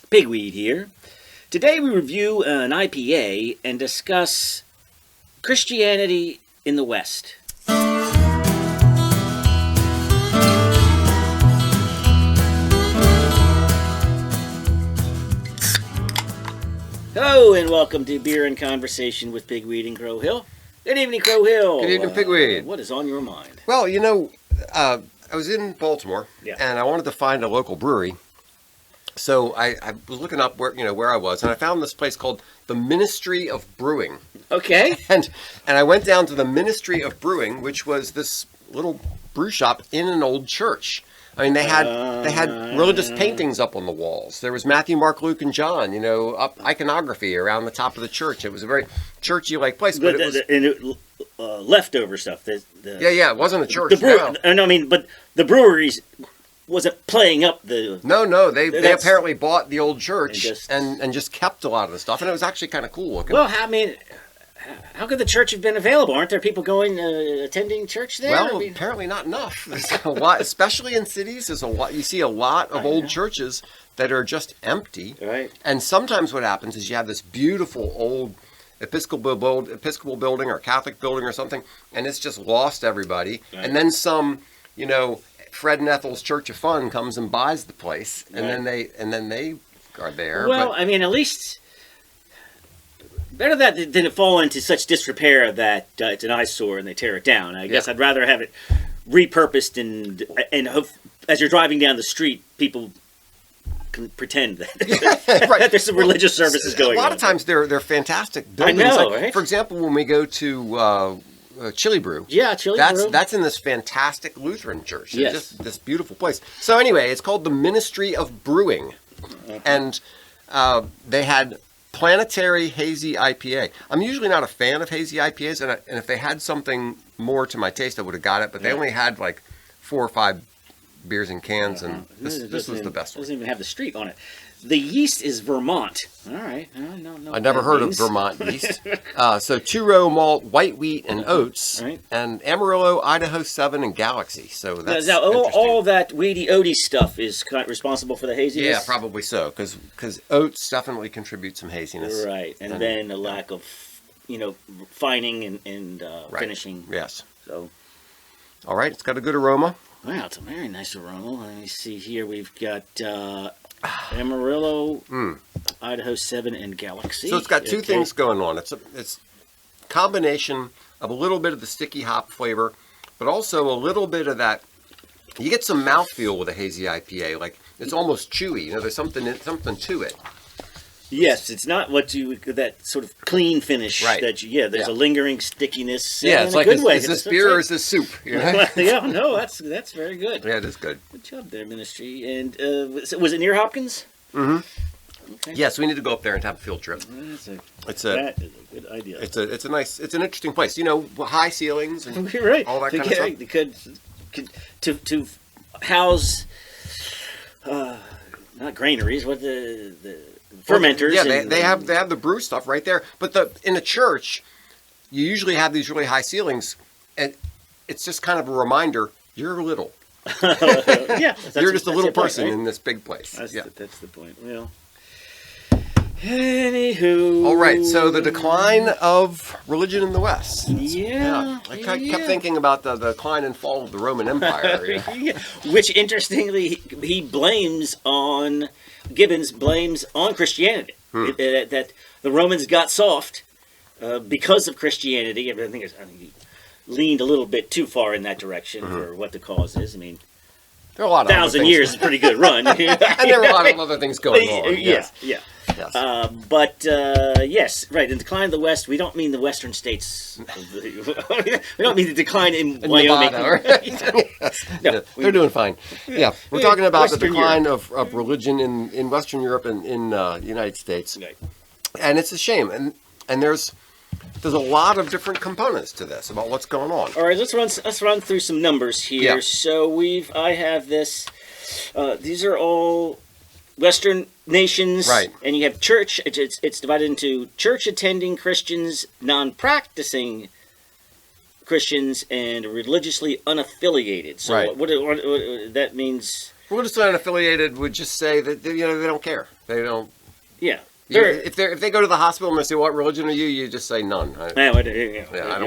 Pigweed here. Today we review an IPA and discuss Christianity in the West. Hello and welcome to Beer and Conversation with Pigweed and Crow Hill. Good evening, Crow Hill. Good evening, Pigweed. What is on your mind? Well, I was in Baltimore, and I wanted to find a local brewery. So I was looking up where I was, and I found this place called the Ministry of Brewing. Okay. And I went down to the Ministry of Brewing, which was this little brew shop in an old church. I mean, they had religious paintings up on the walls. There was Matthew, Mark, Luke, and John, up iconography around the top of the church. It was a very churchy-like place. But it was leftover stuff. It wasn't a church. But the breweries wasn't playing up the... No, they apparently bought the old church and just kept a lot of the stuff, and it was actually kind of cool looking. Well, how could the church have been available? Aren't there people attending church there? Well, apparently not enough. There's a lot, especially in cities. There's a lot. You see a lot of old churches that are just empty. Right. And sometimes what happens is you have this beautiful old Episcopal building or Catholic building or something, and it's just lost everybody. Right. And then some, Fred and Ethel's Church of Fun comes and buys the place, and then they are there. Well, at least better that than it fall into such disrepair that it's an eyesore and they tear it down. I guess I'd rather have it repurposed and hope, as you're driving down the street, people can pretend that, that there's some religious services going on. A lot of times they're fantastic buildings. I know, right? For example, when we go to Chili Brew. Yeah, Chili Brew. That's in this fantastic Lutheran church. Yes. It's just this beautiful place. So anyway, it's called the Ministry of Brewing. Okay. And they had Planetary hazy IPA. I'm usually not a fan of hazy IPAs, and if they had something more to my taste, I would have got it. But they only had like 4 or 5 beers in cans, and this was the best one. Doesn't even have the street on it. The yeast is Vermont. All right. No, I never heard of Vermont yeast. So 2-row malt, white wheat, and oats, and Amarillo, Idaho 7, and Galaxy. So that's now all that weedy oaty stuff is responsible for the haziness. Yeah, probably so, because oats definitely contribute some haziness. Right, and then a lack of fining and finishing. Yes. So. All right, it's got a good aroma. Wow, it's a very nice aroma. Let me see here. We've got Amarillo, Idaho 7, and Galaxy. So it's got two things going on. It's a combination of a little bit of the sticky hop flavor, but also a little bit of that. You get some mouthfeel with a hazy IPA. Like, it's almost chewy. There's something to it. Yes, it's not that sort of clean finish. Right. There's a lingering stickiness. Yeah, it's in like, a good way. Is this beer or is this soup? That's very good. Yeah, it is good. Good job there, Ministry. And was it near Hopkins? Mm-hmm. Okay. Yes, we need to go up there and have a field trip. That is a good idea. It's an interesting place. High ceilings and right. all that kind of stuff. To house, not granaries, what the fermenters. Yeah, they have the brew stuff right there. But in a church, you usually have these really high ceilings, and it's just kind of a reminder you're little. You're just a little person in this big place. That's the point. Well, anywho. All right, so the decline of religion in the West. I kept thinking about the decline and fall of the Roman Empire. Which, interestingly, Gibbons blames on Christianity. That the Romans got soft because of Christianity. I think he leaned a little bit too far in that direction for what the cause is. There are a lot of 1,000 years is a pretty good run. And there are a lot of other things going on. Yes. Yes, right. In the decline of the West, we don't mean the western states. We don't mean the decline in Wyoming. No, they're doing fine. Yeah, we're talking about the decline of religion in Western Europe and in the United States. Right. And it's a shame. And there's a lot of different components to this about what's going on. All right, let's run through some numbers here. Yeah. So I have this. These are all Western nations, right? And you have church. It's divided into church-attending Christians, non-practicing Christians, and religiously unaffiliated. So right. what that means Religiously unaffiliated would just say that they don't care. They don't. Yeah. If they go to the hospital and they say, "What religion are you?" You just say none. I don't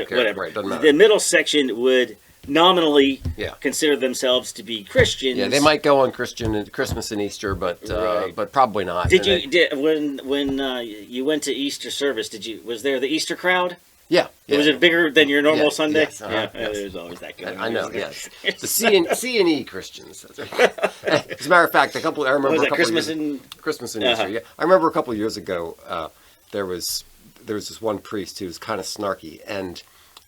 care. Whatever. Right, doesn't matter. The middle section would nominally Yeah. consider themselves to be Christians. Yeah, they might go on Christmas and Easter, but probably not. When you went to Easter service? Was there the Easter crowd? Yeah. Was it bigger than your normal Sunday? Yes, Yeah, yes. There's always that going on. I know. Yes, the C and E Christians. That's right. As a matter of fact, I remember Was a that couple Christmas of years, and Christmas and Easter. Yeah, I remember a couple of years ago. There was this one priest who was kind of snarky, and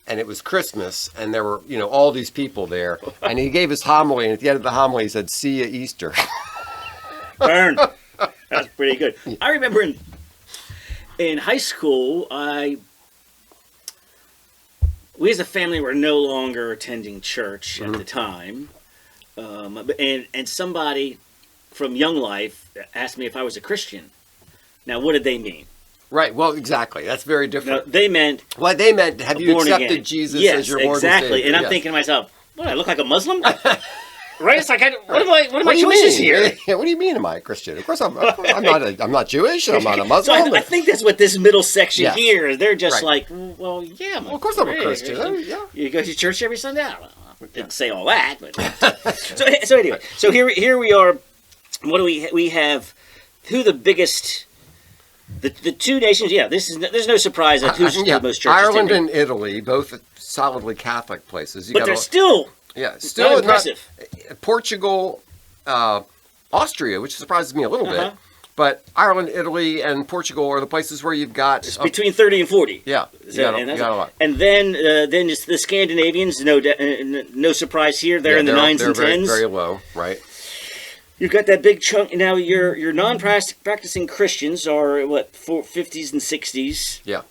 it was Christmas, and there were all these people there, and he gave his homily, and at the end of the homily he said, "See you Easter." Burn. That's pretty good. I remember in high school, we as a family were no longer attending church at the time, and somebody from Young Life asked me if I was a Christian. Now, what did they mean? Right. Well, exactly. That's very different. No, they meant. What they meant, have you accepted again. Jesus yes, as your Lord exactly. and Savior? And I'm Yes. thinking to myself, what, I look like a Muslim? Right? It's like, what are my do you choices mean? here? Yeah, what do you mean? Am I a Christian? Of course, I'm not Jewish. I'm not a So Muslim. I think that's what this middle section Yes. here is. They're just Right. like, well, yeah. Well, of course, I'm a Christian. Yeah. You go to church every Sunday? I didn't say all that. But so anyway, so here we are. What do we have? Who the biggest? The two nations. Yeah, there's no surprise that who's the most churches. Ireland and Italy, both solidly Catholic places. But they're still still not impressive. Portugal, Austria, which surprises me a little bit. But Ireland, Italy, and Portugal are the places where you've got between 30 and 40. Yeah, you got a lot. And then it's the Scandinavians. No surprise here. They're in the 9s and 10s. They're very low, right? You've got that big chunk. Now your non-practicing Christians are what 50s and 60s. Yeah.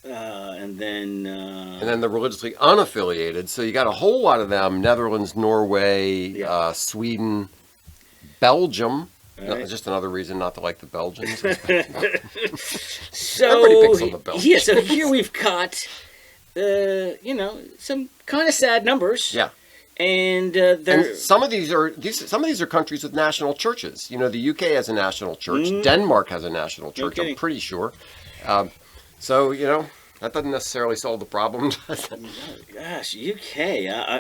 And then the religiously unaffiliated. So you got a whole lot of them: Netherlands, Norway, Sweden, Belgium. Right. No, just another reason not to like the Belgians. so Everybody picks on the Belgians. Yeah. So here we've got some kind of sad numbers. Yeah. And some of these are countries with national churches. The UK has a national church. Denmark has a national church. Okay. I'm pretty sure. So that doesn't necessarily solve the problem. Gosh, UK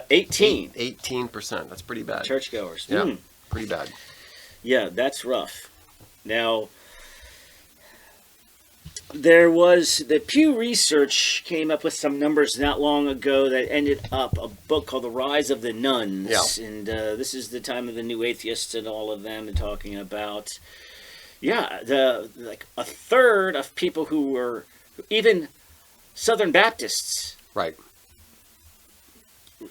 18. 18%. That's pretty bad. Churchgoers. Yeah, pretty bad. Yeah, that's rough. Now, the Pew Research came up with some numbers not long ago that ended up a book called The Rise of the Nuns. Yeah. And this is the time of the new atheists and all of them talking about, like a third of people who were even Southern Baptists, right,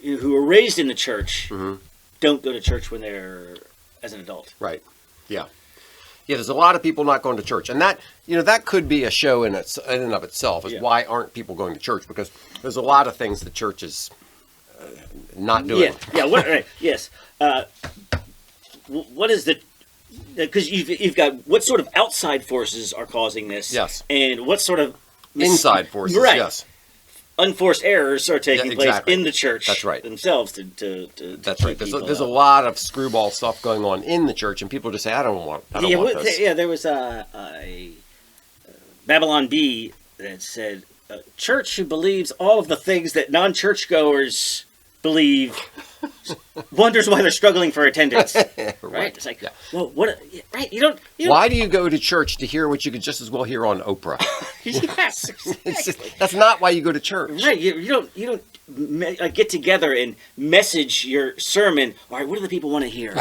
who were raised in the church, mm-hmm. don't go to church when they're as an adult. Right. Yeah. Yeah, there's a lot of people not going to church, and that could be a show in and of itself. Is why aren't people going to church? Because there's a lot of things the church is not doing. Yeah. Yes. What is the? Because you've got what sort of outside forces are causing this? Yes. And what sort of inside forces? Right. Yes. Unforced errors are taking place in the church. That's right. Themselves to That's right. There's a lot of screwball stuff going on in the church, and people just say, I don't want this. Yeah, there was a Babylon Bee that said, a church who believes all of the things that non-churchgoers believe wonders why they're struggling for attendance. Right? It's like, well, what? Right? You don't. Why do you go to church to hear what you could just as well hear on Oprah? Yes, exactly. That's not why you go to church. Right? You don't get together and message your sermon. All right, what do the people want to hear?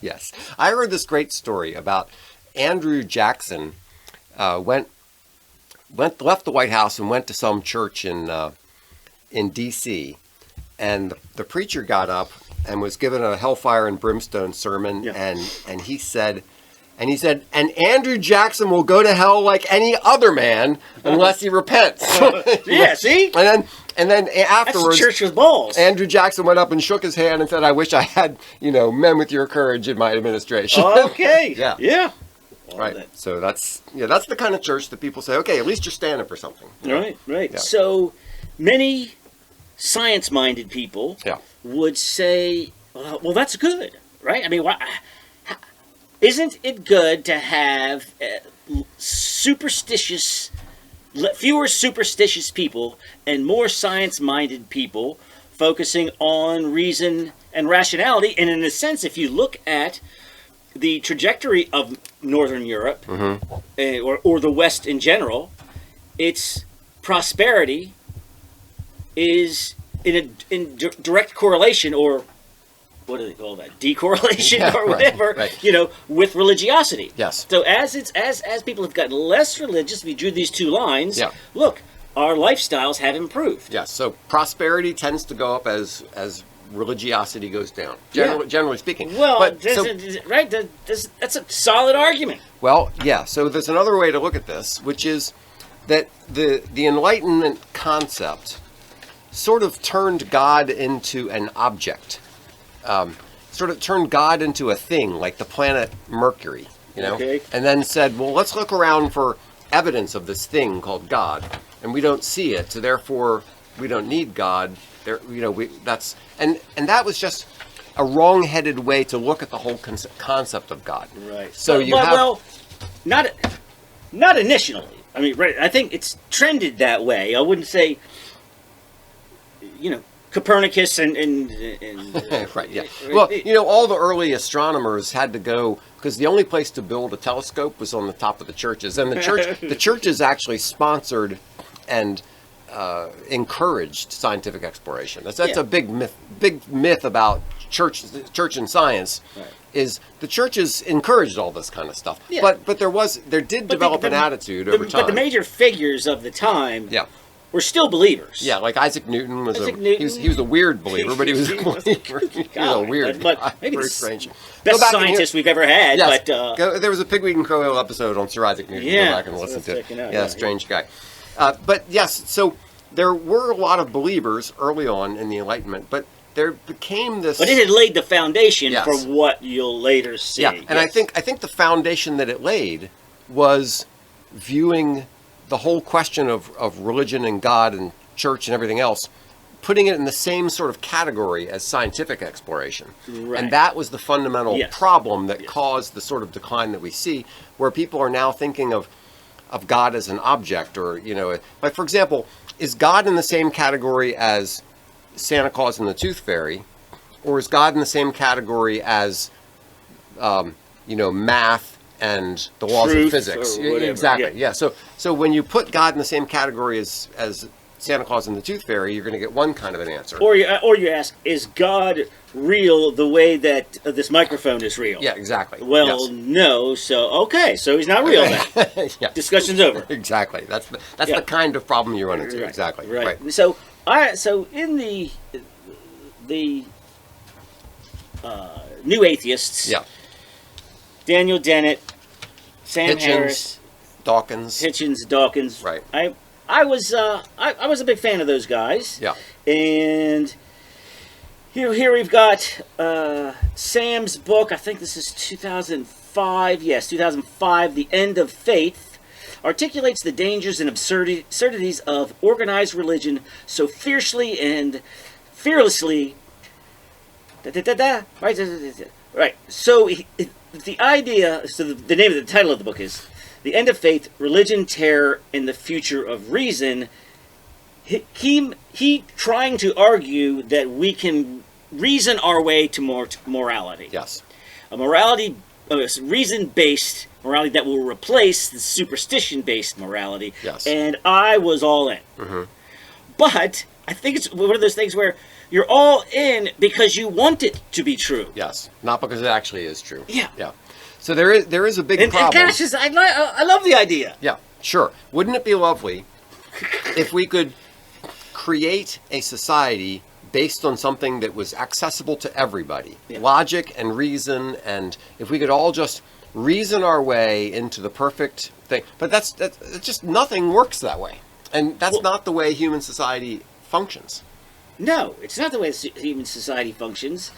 Yes, I heard this great story about Andrew Jackson. Left the White House and went to some church in D.C. And the preacher got up and was given a hellfire and brimstone sermon, and he said, and Andrew Jackson will go to hell like any other man unless he repents. Yeah, see? And then afterwards, that's a church with balls. Andrew Jackson went up and shook his hand and said, "I wish I had, men with your courage in my administration." Okay. Yeah. Right. So that's the kind of church that people say, okay, at least you're standing for something. Right. Yeah. So many science-minded people would say, well, that's good. right? I mean, isn't it good to have fewer superstitious people and more science-minded people focusing on reason and rationality? And in a sense, if you look at the trajectory of Northern Europe, or the West in general, its prosperity is in direct correlation, or what do they call that? Decorrelation, or whatever, right. With religiosity. Yes. So as people have gotten less religious, we drew these two lines. Yeah. Look, our lifestyles have improved. Yes. So prosperity tends to go up as religiosity goes down. Generally speaking. Well, that's a solid argument. Well, yeah. So there's another way to look at this, which is that the Enlightenment concept sort of turned God into an object. Sort of turned God into a thing, like the planet Mercury, Okay. and then said, well, let's look around for evidence of this thing called God, and we don't see it, so therefore we don't need God. There, and that was just a wrong-headed way to look at the whole concept of God. Right. So not initially. I mean, right. I think it's trended that way. I wouldn't say, Copernicus and right, yeah. Well, all the early astronomers had to go because the only place to build a telescope was on the top of the churches, and the churches actually sponsored and encouraged scientific exploration. That's a big myth about church and science. Right. Is the churches encouraged all this kind of stuff, yeah. but there did develop an attitude over time. But the major figures of the time, yeah. were still believers. Yeah, like Isaac Newton was he was a weird believer, but he was a believer. He was a weird guy. Maybe very the strange. Best scientist we've ever had. Yes. But there was a Pigweed and Crowhill episode on Sir Isaac Newton. Yeah, go back and listen to it. Out, strange guy. But yes, so there were a lot of believers early on in the Enlightenment, but there became this. But it had laid the foundation for what you'll later see. Yeah, and I think the foundation that it laid was viewing the whole question of religion and God and church and everything else, putting it in the same sort of category as scientific exploration. Right. And that was the fundamental problem that caused the sort of decline that we see, where people are now thinking of God as an object, or, like, for example, is God in the same category as Santa Claus and the Tooth Fairy, or is God in the same category as, math and the laws of physics? Exactly. Yeah. So when you put God in the same category as Santa Claus and the Tooth Fairy, you're going to get one kind of an answer. Or you ask, is God real the way that this microphone is real? Yeah, exactly. Well, no. So so he's not real then. Yeah. Discussion's over. Exactly. That's the kind of problem you run into. Right. Exactly. Right. So in the New Atheists, Daniel Dennett, Sam Harris, Dawkins, Dawkins. Right. I was a big fan of those guys. Yeah. And here we've got Sam's book. I think this is 2005. Yes, 2005. The End of Faith articulates the dangers and absurdities of organized religion so fiercely and fearlessly. Right. So the idea. So the name of the title of the book is The End of Faith: Religion, Terror, and the Future of Reason. He trying to argue that we can reason our way to morality. Yes. A morality, reason-based morality that will replace the superstition-based morality. Yes. And I was all in. Mm-hmm. But I think it's one of those things where you're all in because you want it to be true. Yes. Not because it actually is true. Yeah. Yeah. So there is a big problem. And gosh, I love the idea. Yeah, sure. Wouldn't it be lovely if we could create a society based on something that was accessible to everybody? Yeah. Logic and reason, and if we could all just reason our way into the perfect thing. But that's just, nothing works that way. And that's not the way human society functions. No, it's not the way human society functions.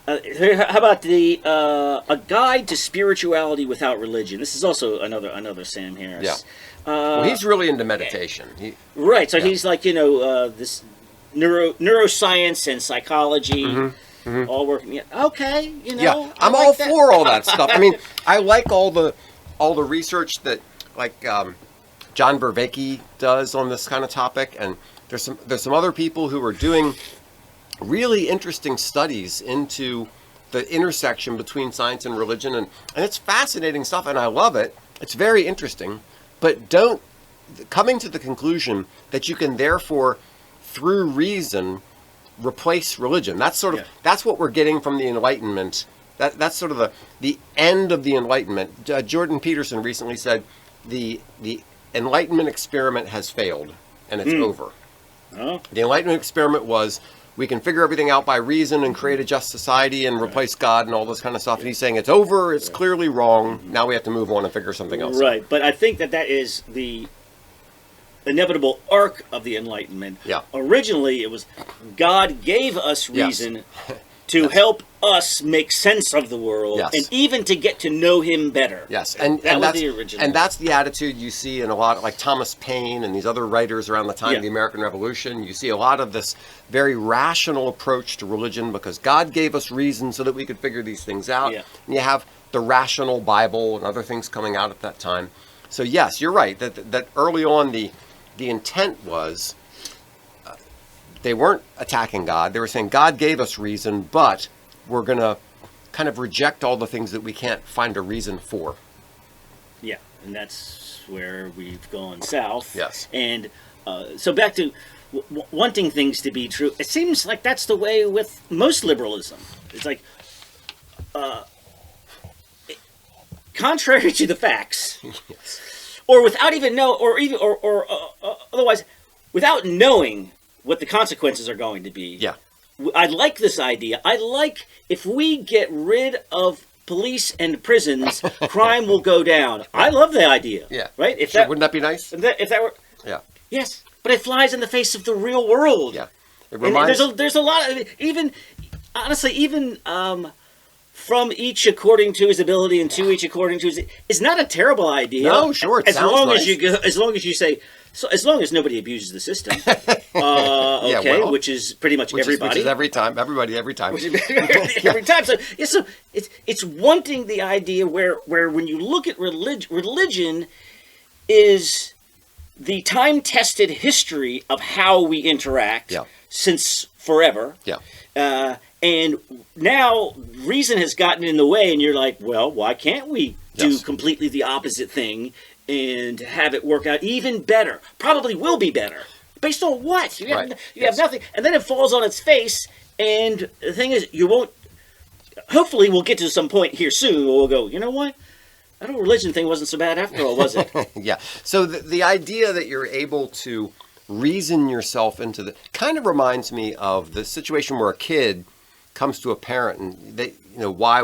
How about a guide to spirituality without religion? This is also another Sam Harris. Yeah. Well, he's really into meditation. Right. So he's like this neuroscience and psychology. Mm-hmm. all working. Yeah, okay, Yeah, I I'm like all that. for all that stuff. I mean, I like all the research that like John Vervaeke does on this kind of topic, and there's some other people who are doing really interesting studies into the intersection between science and religion, and it's fascinating stuff, and I love it. It's very interesting, but don't coming to the conclusion that you can therefore, through reason, replace religion. That's sort of that's what we're getting from the Enlightenment. That's sort of the end of the Enlightenment. Jordan Peterson recently said the Enlightenment experiment has failed and it's over. Oh. The Enlightenment experiment was we can figure everything out by reason and create a just society and replace God and all this kind of stuff. And he's saying it's over. It's clearly wrong. Now we have to move on and figure something else out. Right, but I think that is the inevitable arc of the Enlightenment. Yeah. Originally, it was God gave us reason to help us make sense of the world, and even to get to know Him better. Yes, and that's the original. And that's the attitude you see in a lot, like Thomas Paine and these other writers around the time of the American Revolution. You see a lot of this very rational approach to religion because God gave us reason so that we could figure these things out. Yeah. And you have the rational Bible and other things coming out at that time. So yes, you're right that early on the intent was they weren't attacking God. They were saying God gave us reason, but we're going to kind of reject all the things that we can't find a reason for. Yeah, and that's where we've gone south. Yes. And so back to wanting things to be true. It seems like that's the way with most liberalism. It's like, contrary to the facts, or without even or otherwise, without knowing what the consequences are going to be. Yeah. I like this idea. I like if we get rid of police and prisons, crime will go down. I love the idea. Yeah. Right? Wouldn't that be nice? If that were. Yeah. Yes, but it flies in the face of the real world. Yeah. It reminds. There's a lot of even from each according to his ability and to each according to his. It's not a terrible idea. No, sure. It sounds nice. As long as you say. So as long as nobody abuses the system, okay, which is pretty much everybody. Which is every time, everybody, every time. Every time. So it's wanting the idea where when you look at religion is the time-tested history of how we interact since forever. Yeah. And now reason has gotten in the way, and you're like, well, why can't we do completely the opposite thing? And have it work out even better. Probably will be better. Based on what? You have nothing. And then it falls on its face. And the thing is, you won't... Hopefully we'll get to some point here soon where we'll go, you know what? That whole religion thing wasn't so bad after all, was it? Yeah. So the idea that you're able to reason yourself into the... kind of reminds me of the situation where a kid comes to a parent and they... why?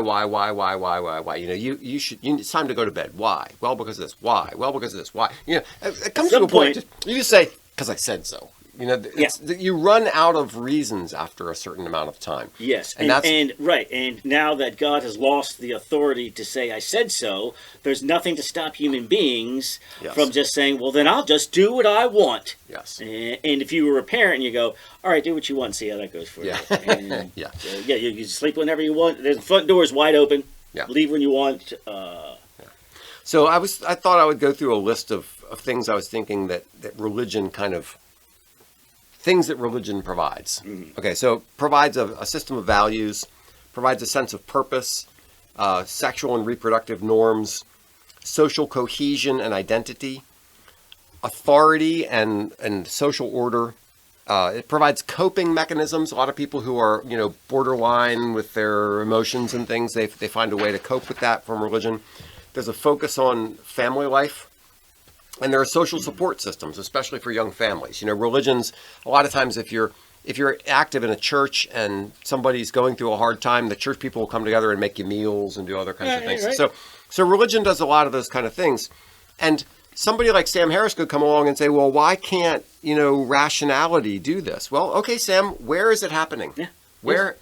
It's time to go to bed. Why? Well, because of this. Why? Well, because of this. Why? It comes to a point. You just say, because I said so. You run out of reasons after a certain amount of time. Yes, and now that God has lost the authority to say, I said so, there's nothing to stop human beings from just saying, well, then I'll just do what I want. Yes. And if you were a parent, you go, all right, do what you want and see how that goes for you. And, you sleep whenever you want. The front door is wide open. Yeah. Leave when you want. So I thought I would go through a list of things I was thinking that religion kind of... things that religion provides. Mm-hmm. Okay, so provides a system of values, provides a sense of purpose, sexual and reproductive norms, social cohesion and identity, authority and social order. It provides coping mechanisms. A lot of people who are, borderline with their emotions and things, they find a way to cope with that from religion. There's a focus on family life. And there are social support systems, especially for young families. Religions, a lot of times if you're active in a church and somebody's going through a hard time, the church people will come together and make you meals and do other kinds of things. Right. So religion does a lot of those kind of things. And somebody like Sam Harris could come along and say, well, why can't, rationality do this? Well, okay, Sam, where is it happening? Yeah. Where?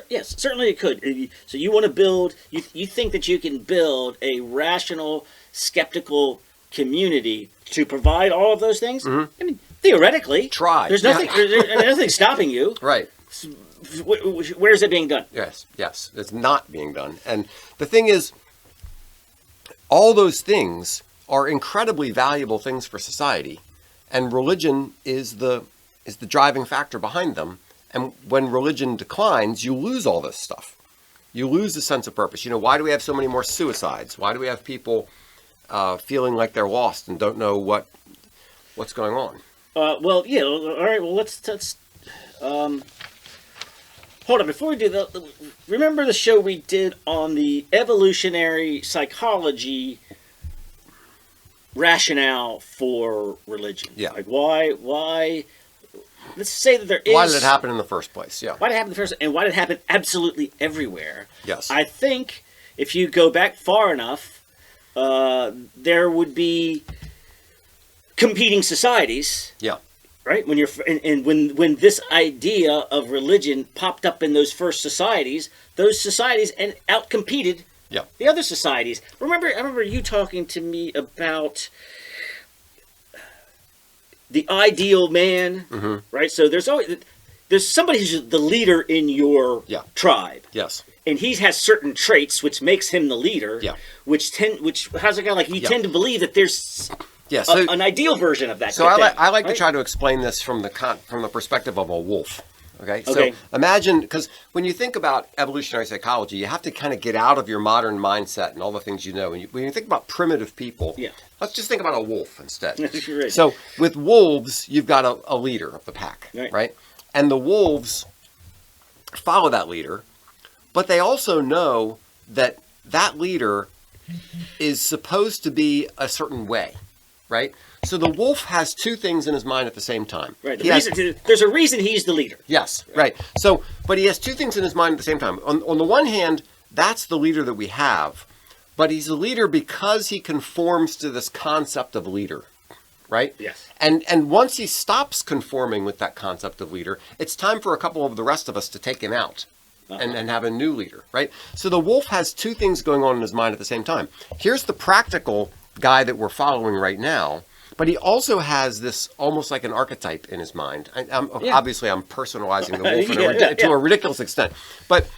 Yes, certainly it could. So you want to build, you think that you can build a rational, skeptical community to provide all of those things. Mm-hmm. I mean, theoretically, try. There's nothing. There's nothing stopping you. Right. where is it being done? Yes, it's not being done. And the thing is, all those things are incredibly valuable things for society, and religion is the driving factor behind them. And when religion declines, you lose all this stuff. You lose the sense of purpose. You know, why do we have so many more suicides? Why do we have people feeling like they're lost and don't know what's going on? Well, yeah. All right. Well, let's hold on. Before we do that, remember the show we did on the evolutionary psychology rationale for religion? Yeah. Like why? Let's say that there is. Why did it happen in the first place? Yeah. Why did it happen in the first, and why did it happen absolutely everywhere? Yes. I think if you go back far enough, there would be competing societies. Yeah. Right? When you're and when this idea of religion popped up in those first societies, those societies and outcompeted the other societies. I remember you talking to me about the ideal man, right? So there's somebody who's the leader in your tribe. Yes. And he has certain traits which makes him the leader. Yeah. Which how's it go? Like you tend to believe that there's an ideal version of that. So I like to try to explain this from the perspective of a wolf. Okay. So imagine, because when you think about evolutionary psychology, you have to kind of get out of your modern mindset and all the things you know. When you think about primitive people, let's just think about a wolf instead. Right. So with wolves, you've got a leader of the pack, right? And the wolves follow that leader, but they also know that that leader is supposed to be a certain way, right? So the wolf has two things in his mind at the same time. Right. There's a reason he's the leader. Yes, right. So, but he has two things in his mind at the same time. On the one hand, that's the leader that we have, but he's a leader because he conforms to this concept of leader, right? Yes. And once he stops conforming with that concept of leader, it's time for a couple of the rest of us to take him out. And have a new leader, right? So the wolf has two things going on in his mind at the same time. Here's the practical guy that we're following right now, but he also has this almost like an archetype in his mind. Obviously, I'm personalizing the wolf to a ridiculous extent, but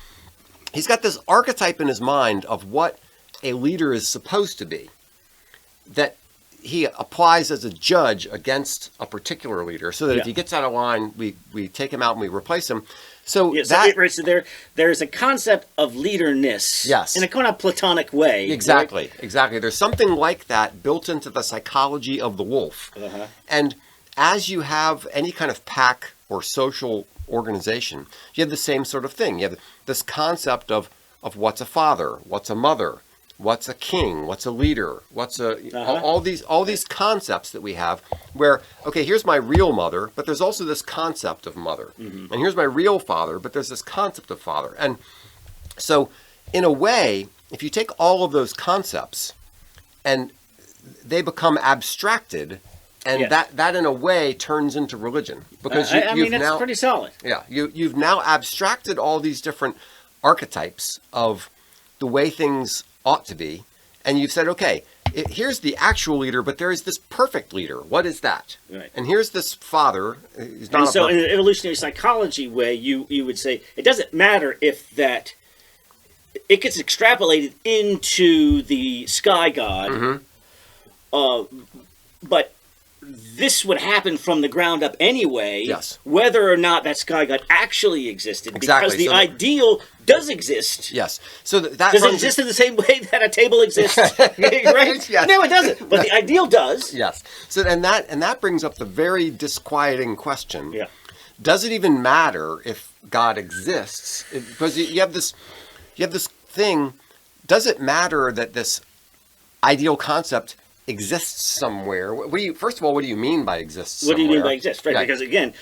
he's got this archetype in his mind of what a leader is supposed to be that he applies as a judge against a particular leader, so that if he gets out of line, we take him out and we replace him. So there's a concept of leaderness, in a kind of Platonic way. Exactly. There's something like that built into the psychology of the wolf. And as you have any kind of pack or social organization, you have the same sort of thing. You have this concept of what's a father, what's a mother, what's a king, what's a leader, all these concepts that we have where, okay, here's my real mother, but there's also this concept of mother. And here's my real father, but there's this concept of father. And so in a way, if you take all of those concepts and they become abstracted, and that in a way turns into religion. Because that's pretty solid. Yeah, you've now abstracted all these different archetypes of the way things ought to be, and you've said, okay, here's the actual leader, but there is this perfect leader. What is that? Right. And here's this father. He's not so in an evolutionary psychology way, you would say it doesn't matter if that it gets extrapolated into the sky god, but this would happen from the ground up anyway, whether or not that sky god actually existed, because the ideal does exist. Yes. So that does it exist in the same way that a table exists? Right? Yes. No, it doesn't. But the ideal does. Yes. So and that brings up the very disquieting question. Yeah. Does it even matter if God exists? Because you have this thing. Does it matter that this ideal concept exists somewhere? First of all, what do you mean by exists somewhere? What do you mean by exist? Right, because again,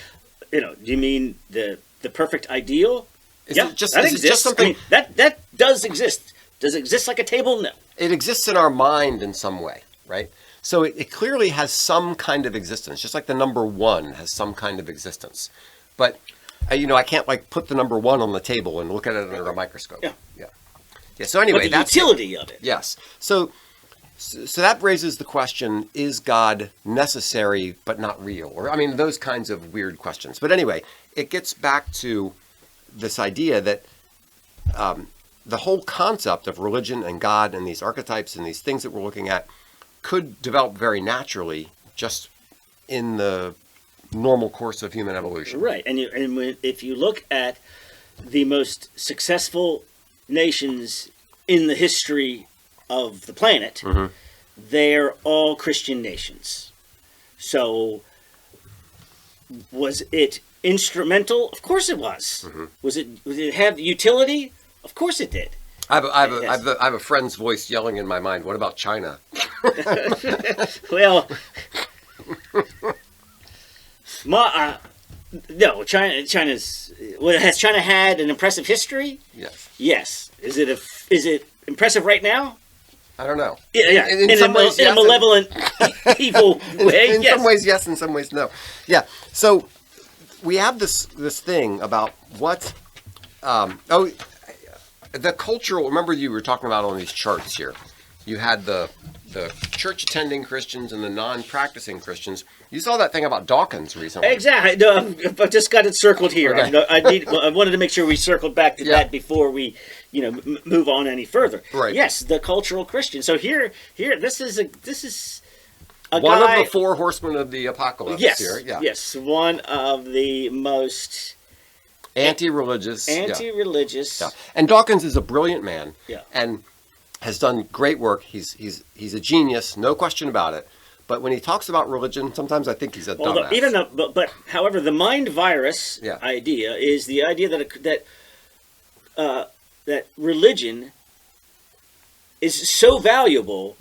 do you mean the perfect ideal? That exists. Just something that does exist. Does it exist like a table? No. It exists in our mind in some way, right? So it clearly has some kind of existence, just like the number 1 has some kind of existence. But I can't put the number 1 on the table and look at it under a microscope. Yeah. So anyway, but the utility of it. Yes. So that raises the question, is God necessary but not real? Or those kinds of weird questions. But anyway, it gets back to this idea that the whole concept of religion and God and these archetypes and these things that we're looking at could develop very naturally just in the normal course of human evolution. Right. If you look at the most successful nations in the history of the planet, they're all Christian nations. So was it instrumental? Of course it was. Did it have utility? Of course it did. I have a friend's voice yelling in my mind. What about China? Well, no. China's. Well, has China had an impressive history? Yes. Yes. Is it impressive right now? I don't know. Yeah. In some ways, in yes, a malevolent, evil way. In some ways, yes. In some ways, no. Yeah. So we have this thing about what. The cultural. Remember, you were talking about on these charts here. You had the church attending Christians and the non-practicing Christians. You saw that thing about Dawkins recently. Exactly. No, I've just got it circled here. Okay. I wanted to make sure we circled back to that before we, move on any further. Right. Yes, the cultural Christian. So here, this is a one guy, of the four horsemen of the apocalypse. Yes. Here. Yeah. Yes. One of the most anti-religious. Yeah. And Dawkins is a brilliant man. Yeah. And has done great work. He's a genius, no question about it. But when he talks about religion, sometimes I think he's a dumbass. But however, the mind virus idea is the idea that religion is so valuable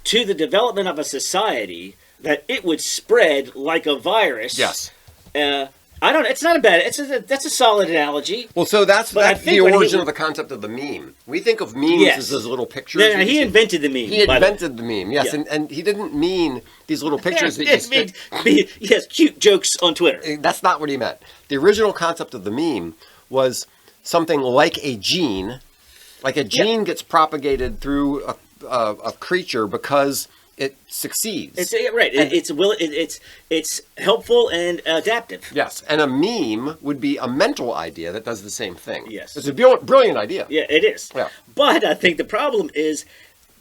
to the development of a society that it would spread like a virus. Yes. It's not a bad. That's a solid analogy. Well, so that's the origin of the concept of the meme. We think of memes as those little pictures. No, he invented the meme. He invented the meme, yes, and he didn't mean these little pictures that yes, cute jokes on Twitter. That's not what he meant. The original concept of the meme was something like a gene. Like a gene gets propagated through a creature because it succeeds. It's helpful and adaptive. Yes, and a meme would be a mental idea that does the same thing. Yes, it's a brilliant idea. Yeah, it is. Yeah. But I think the problem is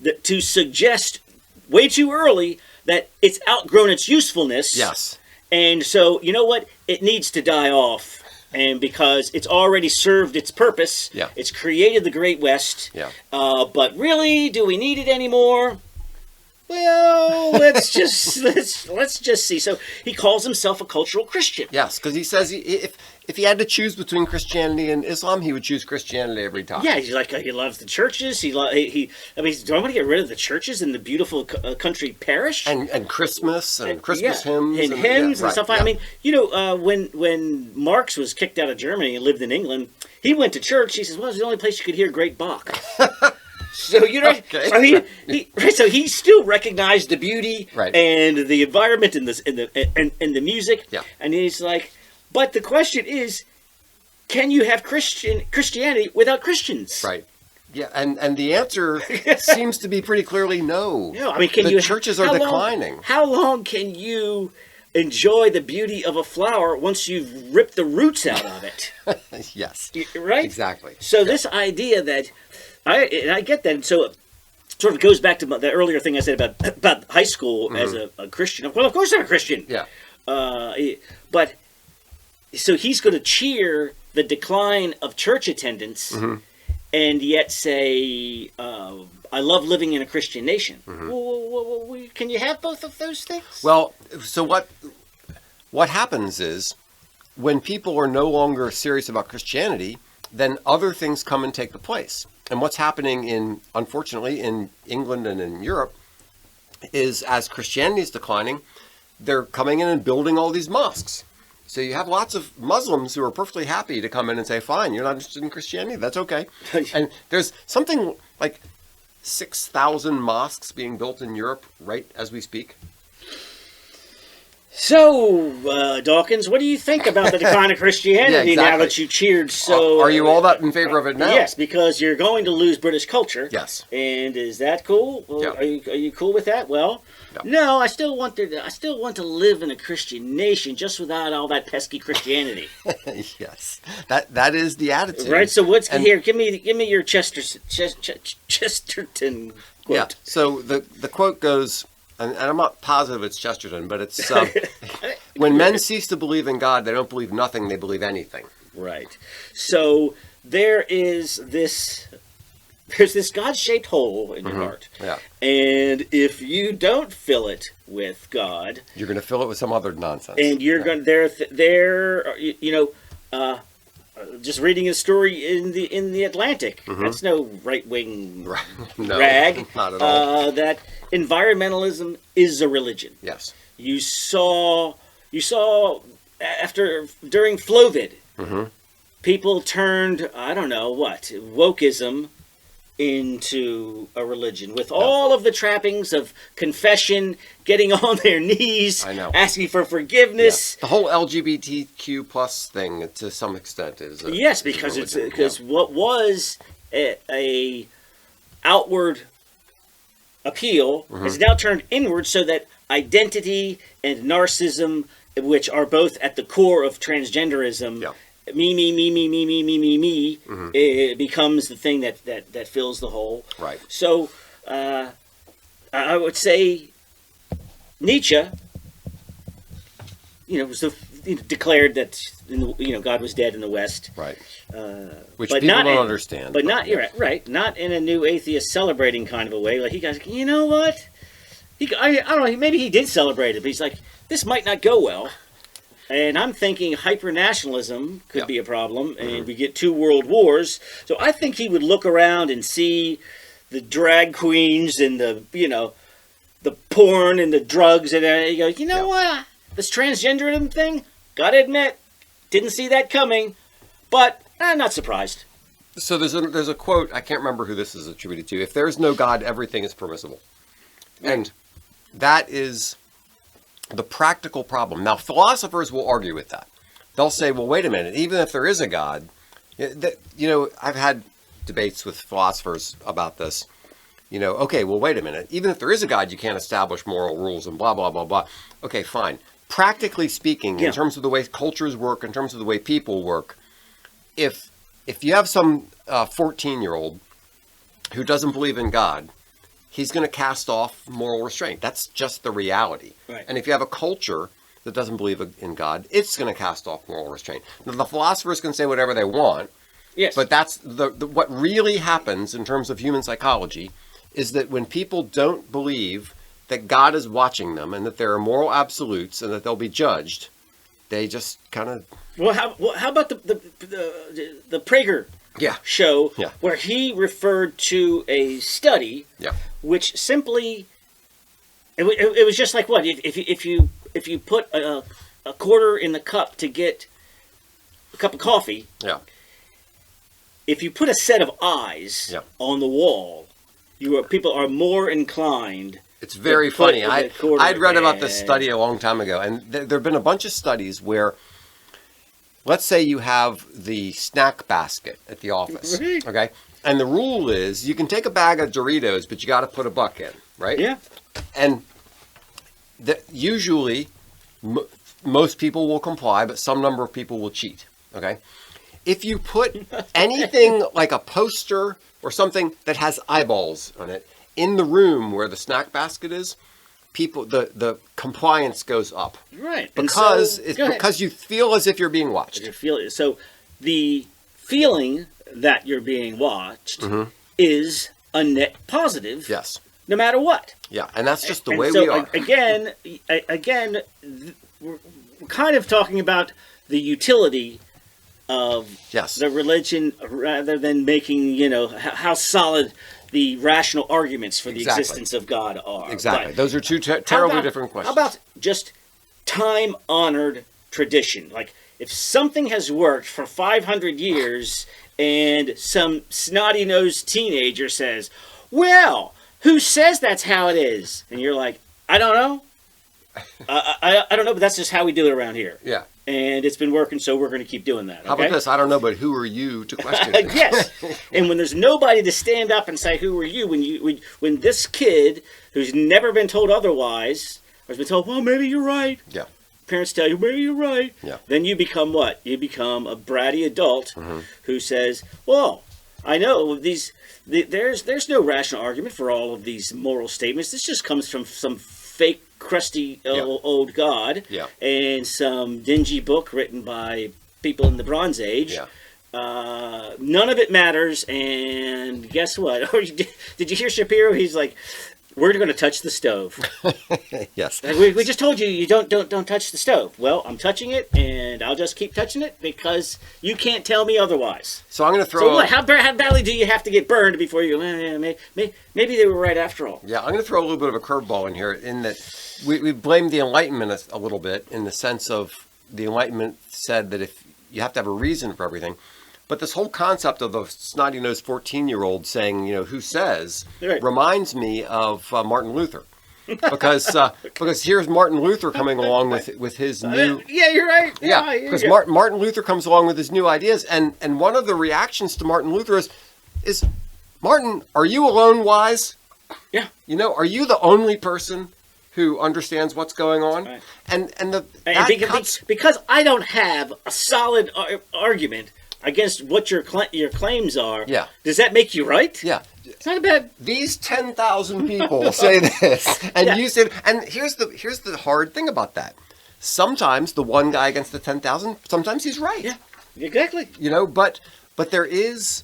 that to suggest way too early that it's outgrown its usefulness. Yes. And so, you know what? It needs to die off. And because it's already served its purpose, it's created the Great West. Yeah. But really, do we need it anymore? Well, let's just see. So he calls himself a cultural Christian. Yes, because he says if he had to choose between Christianity and Islam, he would choose Christianity every time. Yeah, he loves the churches. Do I want to get rid of the churches in the beautiful country parish and Christmas and Christmas hymns and hymns and stuff. Yeah. I mean, when Marx was kicked out of Germany and lived in England, he went to church. He says, "Well, it's the only place you could hear great Bach." So so he still recognized the beauty and the environment and the music. Yeah. And he's like, but the question is, can you have Christianity without Christians? Right. Yeah, and the answer seems to be pretty clearly no. No, I mean, churches are declining. How long can you enjoy the beauty of a flower once you've ripped the roots out of it? Yes. Right? Exactly. So this idea that I get that, and so it sort of goes back to the earlier thing I said about high school as a Christian. Well, of course I'm a Christian. Yeah. But so he's going to cheer the decline of church attendance, and yet say, "I love living in a Christian nation." Well, can you have both of those things? Well, so what happens is when people are no longer serious about Christianity, then other things come and take the place. And what's happening unfortunately, in England and in Europe is as Christianity is declining, they're coming in and building all these mosques. So you have lots of Muslims who are perfectly happy to come in and say, fine, you're not interested in Christianity, that's okay. And there's something like 6,000 mosques being built in Europe right as we speak. So, Dawkins, what do you think about the decline of Christianity Yeah, now exactly. that you cheered so... Are you all that in favor of it now? Yes, because you're going to lose British culture. Yes. And is that cool? Well, Yeah. are you cool with that? Well, no, I still want to live in a Christian nation, just without all that pesky Christianity. Yes. That is the attitude. Right. So here? Give me your Chesterton quote. Yeah. So the quote goes, and I'm not positive it's Chesterton, but it's when men cease to believe in God, they don't believe nothing; they believe anything. Right. So there's this God-shaped hole in your heart. Yeah. And if you don't fill it with God, You're going to fill it with some other nonsense. and you're going just reading a story in the Atlantic. That's no right-wing No, rag. not at all. That environmentalism is a religion. Yes. You saw during Flovid, people turned, I don't know what, wokeism into a religion with all of the trappings of confession, getting on their knees, I know. asking for forgiveness. The whole LGBTQ plus thing, to some extent, is Yes, because is a religion. because what was a outward appeal has now turned inward, so that identity and narcissism, which are both at the core of transgenderism, me, it becomes the thing that fills the hole. Right. So I would say Nietzsche, declared that God was dead in the West. Right. Which But people not don't in- understand. But not you're right. Not in a new atheist celebrating kind of a way. Like he goes, you know what? I don't know. Maybe he did celebrate it, but he's like, this might not go well. And I'm thinking hyper-nationalism could be a problem, and we get 2 world wars. So I think he would look around and see the drag queens and the porn and the drugs, and he goes, you know what? This transgenderism thing, gotta admit, didn't see that coming, but I'm not surprised. So there's a quote, I can't remember who this is attributed to. If there is no God, everything is permissible. And that is the practical problem. Now, philosophers will argue with that. They'll say, well, wait a minute, even if there is a God, I've had debates with philosophers about this. Okay, well, wait a minute. Even if there is a God, you can't establish moral rules and blah, blah, blah, blah. Okay, fine. Practically speaking, in terms of the way cultures work, in terms of the way people work, if you have some 14-year-old who doesn't believe in God, he's going to cast off moral restraint. That's just the reality. Right. And if you have a culture that doesn't believe in God, it's going to cast off moral restraint. Now, the philosophers can say whatever they want, Yes. but that's what really happens in terms of human psychology is that when people don't believe that God is watching them and that there are moral absolutes and that they'll be judged, they just kind of... Well, how about the Prager show where he referred to a study which simply it was just like what if you put a quarter in the cup to get a cup of coffee, if you put a set of eyes on the wall, people are more inclined. It's very funny. I'd read about this study a long time ago, and there have been a bunch of studies where, let's say you have the snack basket at the office, okay? And the rule is you can take a bag of Doritos, but you got to put a buck in, right? Yeah. And usually most people will comply, but some number of people will cheat, okay? If you put anything like a poster or something that has eyeballs on it in the room where the snack basket is, the compliance goes up. Right. Because because you feel as if you're being watched. So the feeling that you're being watched is a net positive. Yes. No matter what. Yeah, and that's just the way we are. Again, we're kind of talking about the utility of the religion rather than making, how solid the rational arguments for the existence of God are. Exactly. But those are two terribly different questions. How about just time-honored tradition? Like, if something has worked for 500 years and some snotty-nosed teenager says, well, who says that's how it is? And you're like, I don't know. I don't know, but that's just how we do it around here. Yeah. And it's been working, so we're going to keep doing that. How about this? I don't know, but who are you to question? Yes. And when there's nobody to stand up and say, "Who are you?" When this kid who's never been told otherwise, or has been told, "Well, maybe you're right." Yeah. Parents tell you, "Maybe you're right." Yeah. Then you become what? You become a bratty adult who says, "Well, I know these. There's no rational argument for all of these moral statements. This just comes from some fake, crusty old god and some dingy book written by people in the Bronze Age. None of it matters. And guess what? Did you hear Shapiro? He's like, we're going to touch the stove. Yes. We just told you don't touch the stove. Well, I'm touching it, and I'll just keep touching it because you can't tell me otherwise. So I'm going to throw. So what? How badly do you have to get burned before you? Maybe they were right after all. Yeah, I'm going to throw a little bit of a curveball in here. In that we blamed the Enlightenment a little bit in the sense of the Enlightenment said that if you have to have a reason for everything. But this whole concept of the snotty-nosed 14-year-old saying, who says, reminds me of Martin Luther. Because here's Martin Luther coming along with his new... Yeah, you're right. Yeah, because Martin Luther comes along with his new ideas. And one of the reactions to Martin Luther is Martin, are you alone wise? Yeah. Are you the only person who understands what's going on? Right. Because I don't have a solid argument against what your claims are. Yeah. Does that make you right? Yeah. It's not a bad. These 10,000 people say this, and you said. And here's the hard thing about that. Sometimes the one guy against the 10,000. Sometimes he's right. Yeah. Exactly. But there is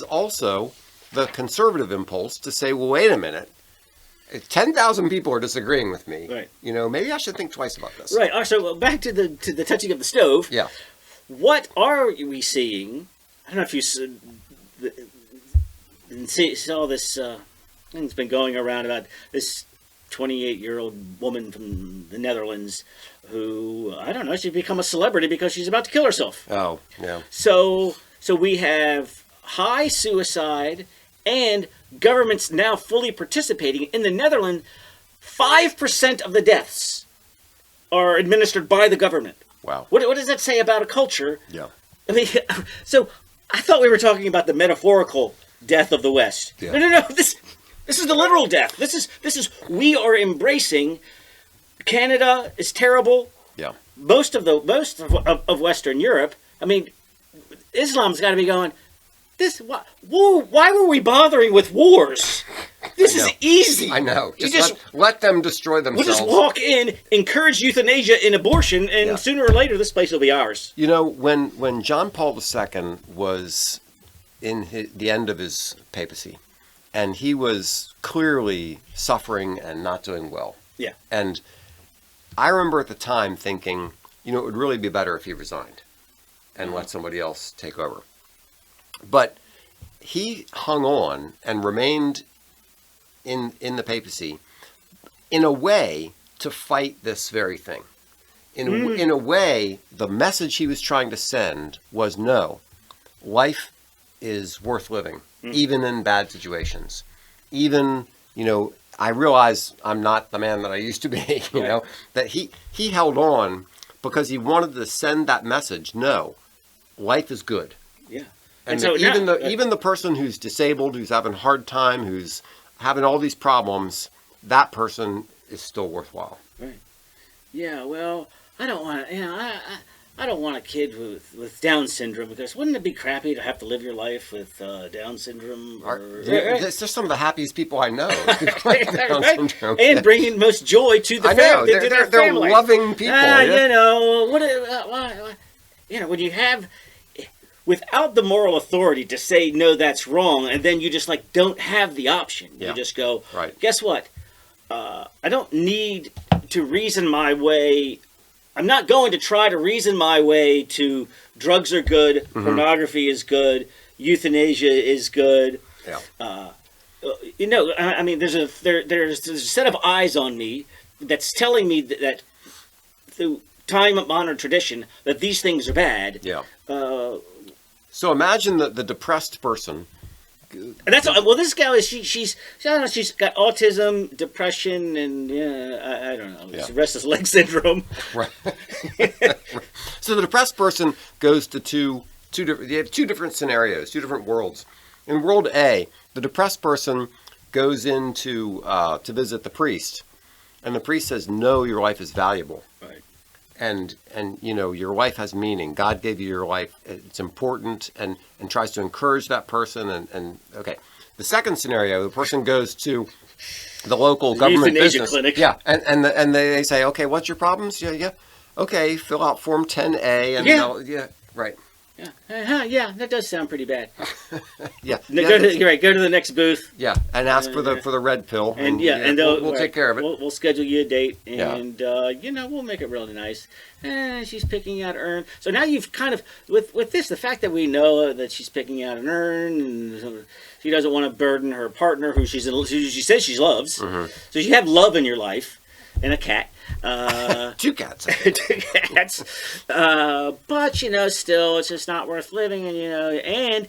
also the conservative impulse to say, well, wait a minute. If 10,000 people are disagreeing with me. Right. Maybe I should think twice about this. Right. So back to the touching of the stove. Yeah. What are we seeing? I don't know if you saw this thing's been going around about this 28-year-old woman from the Netherlands who, I don't know, she's become a celebrity because she's about to kill herself. Oh, yeah. So we have high suicide and governments now fully participating. In the Netherlands, 5% of the deaths are administered by the government. Wow. What does that say about a culture? Yeah. I mean, so I thought we were talking about the metaphorical death of the West. Yeah. No. This is the literal death. This is we are embracing. Canada is terrible. Yeah. Most of Western Europe. I mean, Islam's got to be going. Why were we bothering with wars? This is easy. I know. Just let them destroy themselves. We'll just walk in, encourage euthanasia and abortion, and sooner or later this place will be ours. When John Paul II was in the end of his papacy, and he was clearly suffering and not doing well. Yeah. And I remember at the time thinking, it would really be better if he resigned and let somebody else take over. But he hung on and remained in the papacy in a way to fight this very thing. In a way, the message he was trying to send was no, life is worth living, even in bad situations. Even, I realize I'm not the man that I used to be, that he held on because he wanted to send that message, no, life is good. Yeah. And so even the person who's disabled, who's having a hard time, who's having all these problems, that person is still worthwhile. Right. Yeah. Well, I don't want to. I don't want a kid with Down syndrome because wouldn't it be crappy to have to live your life with Down syndrome? They're some of the happiest people I know. Down syndrome. And bringing most joy to the family. They're loving people. When you have. Without the moral authority to say, no, that's wrong, and then you just, don't have the option. Yeah. You just go, right. Guess what? I don't need to reason my way. I'm not going to try to reason my way to drugs are good, pornography is good, euthanasia is good. Yeah. I mean, there's a set of eyes on me that's telling me that through time-honored tradition, that these things are bad. Yeah. So imagine the depressed person And that's well. This gal is she's I don't know. She's got autism, depression, and I don't know. It's restless leg syndrome. Right. So the depressed person goes to two different. You have two different scenarios, two different worlds. In world A, the depressed person goes in to visit the priest, and the priest says, "No, your life is valuable." Right. And your life has meaning. God gave you your life. It's important, and tries to encourage that person. And okay, the second scenario, the person goes to the local government business clinic. Yeah, and they say, okay, what's your problems? Yeah. Okay, fill out Form 10A, and right. Yeah, yeah, that does sound pretty bad. Yeah, go to the next booth. Yeah, and ask for the red pill, and we'll take care of it. We'll schedule you a date, and we'll make it really nice. And she's picking out an urn. So now you've kind of with this, the fact that we know that she's picking out an urn, and she doesn't want to burden her partner, who she says she loves. Mm-hmm. So you have love in your life, and a cat. Two cats. Two cats. But still, it's just not worth living, and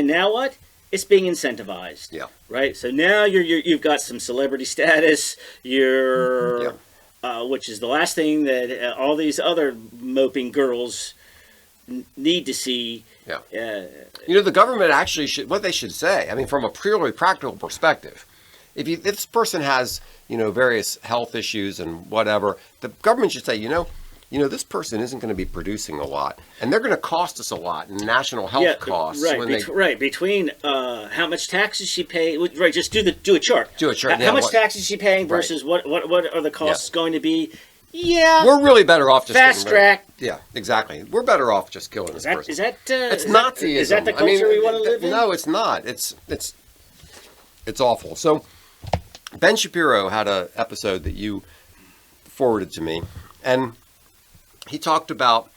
now what? It's being incentivized. Yeah. Right. So now you've got some celebrity status. Which is the last thing that all these other moping girls need to see. Yeah. The government actually what they should say. I mean, from a purely practical perspective, if this person has various health issues and whatever, the government should say, this person isn't going to be producing a lot, and they're going to cost us a lot in national health costs. Right. Between how much taxes she pays, right? Just do a chart. Do a chart. How much taxes is she paying versus what are the costs going to be? Yeah, we're really better off just fast track. Yeah, exactly. We're better off just killing this person. Is that it's Nazism? Is that the culture we want to live in? No, it's not. It's awful. So Ben Shapiro had an episode that you forwarded to me, and he talked about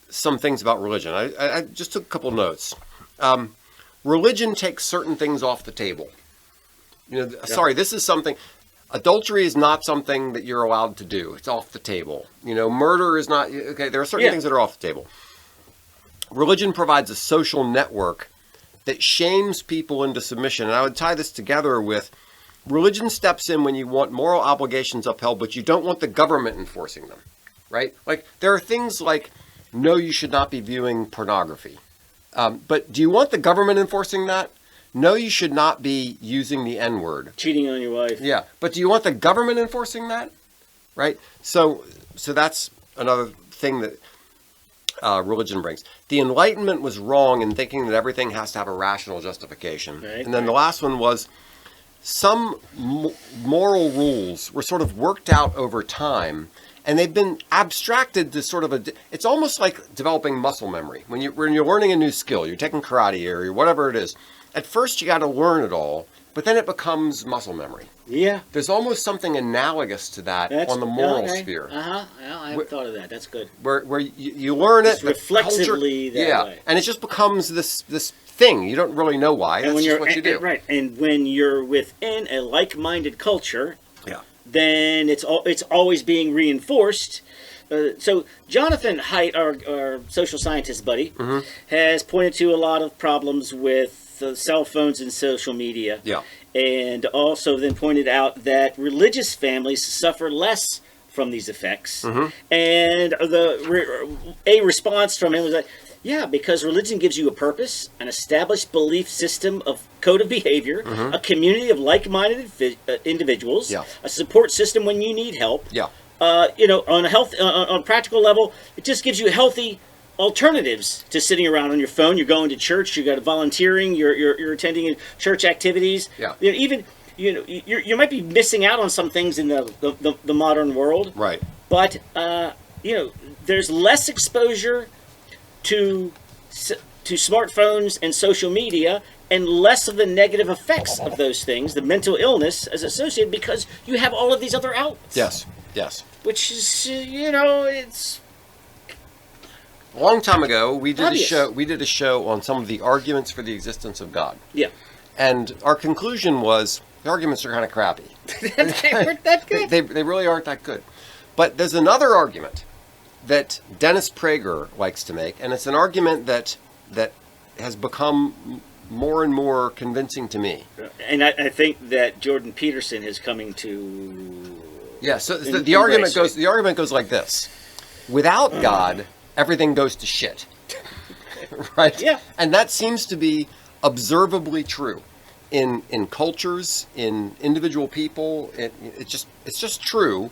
some things about religion. I just took a couple notes. Religion takes certain things off the table. Sorry, this is something. Adultery is not something that you're allowed to do. It's off the table. Murder is not. Okay, there are certain things that are off the table. Religion provides a social network that shames people into submission. And I would tie this together with religion steps in when you want moral obligations upheld, but you don't want the government enforcing them. Right? Like, there are things like, no, you should not be viewing pornography. But do you want the government enforcing that? No, you should not be using the N-word. Cheating on your wife. Yeah. But do you want the government enforcing that? Right? So that's another thing that religion brings. The Enlightenment was wrong in thinking that everything has to have a rational justification. Right, and then the last one was some moral rules were sort of worked out over time, and they've been abstracted to sort of it's almost like developing muscle memory. When you're learning a new skill, you're taking karate or whatever it is, at first you got to learn it all, but then it becomes muscle memory. Yeah. There's almost something analogous to that on the moral sphere. Well, I haven't thought of that. That's good. Where you learn it reflexively that way. And it just becomes this thing. You don't really know why. That's just what you do. Right. And when you're within a like-minded culture, then it's always being reinforced. So Jonathan Haidt, our social scientist buddy, has pointed to a lot of problems with cell phones and social media. Yeah. And also then pointed out that religious families suffer less from these effects. And a response from him was like, yeah, because religion gives you a purpose, an established belief system of code of behavior, a community of like-minded individuals, a support system when you need help. Yeah. On a practical level, it just gives you healthy alternatives to sitting around on your phone. You're going to church. You got volunteering. You're attending church activities. Yeah. You might be missing out on some things in the modern world. Right. But there's less exposure to smartphones and social media, and less of the negative effects of those things, the mental illness as associated, because you have all of these other outlets. Yes. Yes. Which is it's. A long time ago, we did a show on some of the arguments for the existence of God. Yeah. And our conclusion was the arguments are kind of crappy. They weren't that good. They really aren't that good. But there's another argument that Dennis Prager likes to make, and it's an argument that has become more and more convincing to me. And I think that Jordan Peterson is coming to. Yeah. So the argument goes like this: without God, everything goes to shit. Right? Yeah. And that seems to be observably true in cultures, in individual people. It's just true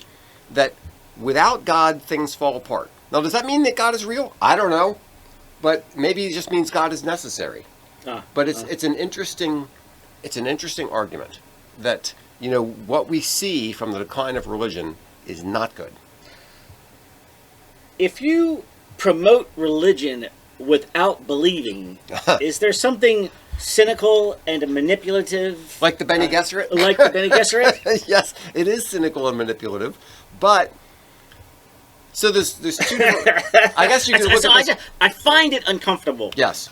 that without God, things fall apart. Now, does that mean that God is real? I don't know, but maybe it just means God is necessary. But it's an interesting argument that what we see from the decline of religion is not good. If you promote religion without believing, is there something cynical and manipulative? Like the Bene Gesserit? Like the Bene Gesserit? Yes, it is cynical and manipulative, but so there's two different, I guess you can look at this. I find it uncomfortable. Yes.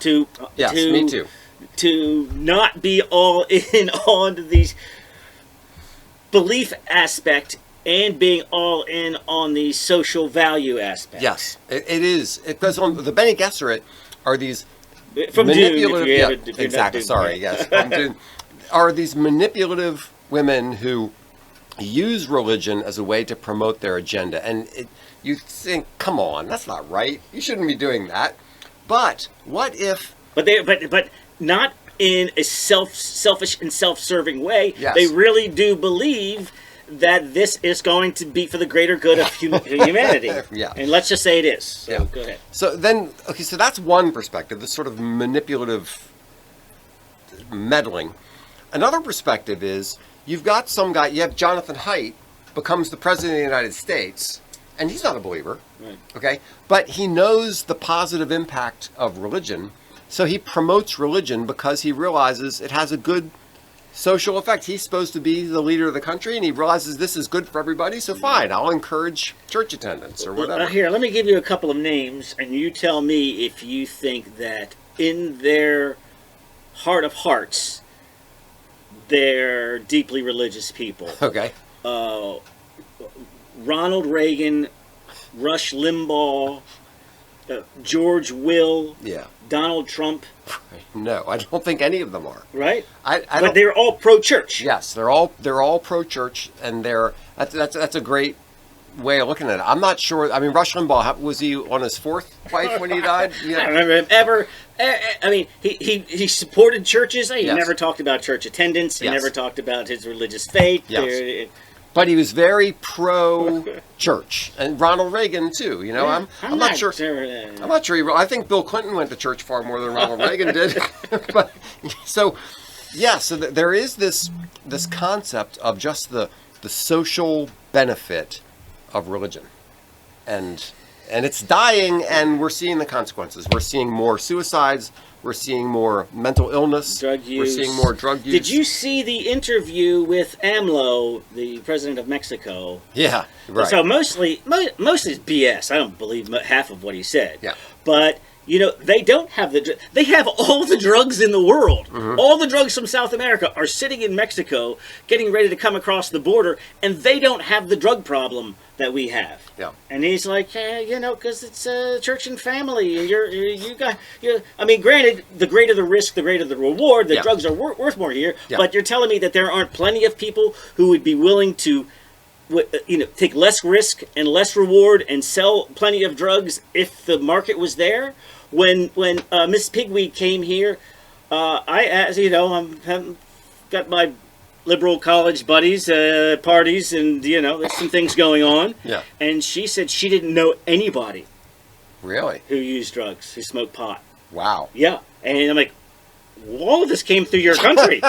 Yes, me too. To not be all in on these belief aspect and being all in on the social value aspect. Yes, it is. It goes on. The Bene Gesserit are these from manipulative. Dune, Exactly. Sorry. Yes. From Dune, are these manipulative women who use religion as a way to promote their agenda, and you think, come on, that's not right. You shouldn't be doing that. But what if? But not in a selfish and self-serving way. Yes. They really do believe that this is going to be for the greater good of humanity. Yeah. And let's just say it is. So Yeah. go ahead. So then, okay, so that's one perspective, this sort of manipulative meddling. Another perspective is you've got some guy, you have Jonathan Haidt becomes the president of the United States, and he's not a believer, Right. okay? But he knows the positive impact of religion, so he promotes religion because he realizes it has a good social effect. He's supposed to be the leader of the country, and he realizes this is good for everybody, so fine, I'll encourage church attendance or whatever. Here, let me give you a couple of names, and you tell me if you think that in their heart of hearts, they're deeply religious people. Okay. Ronald Reagan, Rush Limbaugh, George Will, Yeah. Donald Trump. No, I don't think any of them are. Right? I But don't, they're all pro-church. yes, they're all pro-church, and that's a great way of looking at it. I'm not sure. I mean, Rush Limbaugh, was he on his fourth wife when he died? I don't remember him ever. I mean, he supported churches. He Yes. never talked about church attendance. He Yes. never talked about his religious faith. Yes. But he was very pro-church, and Ronald Reagan too. I'm not sure. I'm not sure. I think Bill Clinton went to church far more than Ronald Reagan did. But so there is this concept of just the social benefit of religion, and it's dying, and we're seeing the consequences. We're seeing more suicides. We're seeing more mental illness. Drug use. We're seeing more drug use. Did you see the interview with AMLO, the president of Mexico? Yeah, right. So mostly it's BS. I don't believe half of what he said. Yeah. But they don't have they have all the drugs in the world. Mm-hmm. All the drugs from South America are sitting in Mexico, getting ready to come across the border, and they don't have the drug problem that we have. Yeah. And he's like, because it's church and family, and I mean, granted, the greater the risk, the greater the reward. The Yeah. drugs are worth more here. Yeah. But you're telling me that there aren't plenty of people who would be willing to take less risk and less reward and sell plenty of drugs if the market was there. When Miss Pigweed came here, I asked, I'm got my liberal college buddies, parties, and there's some things going on. Yeah. And she said she didn't know anybody Really? who used drugs, who smoked pot. Wow. Yeah. And I'm like, all of this came through your country.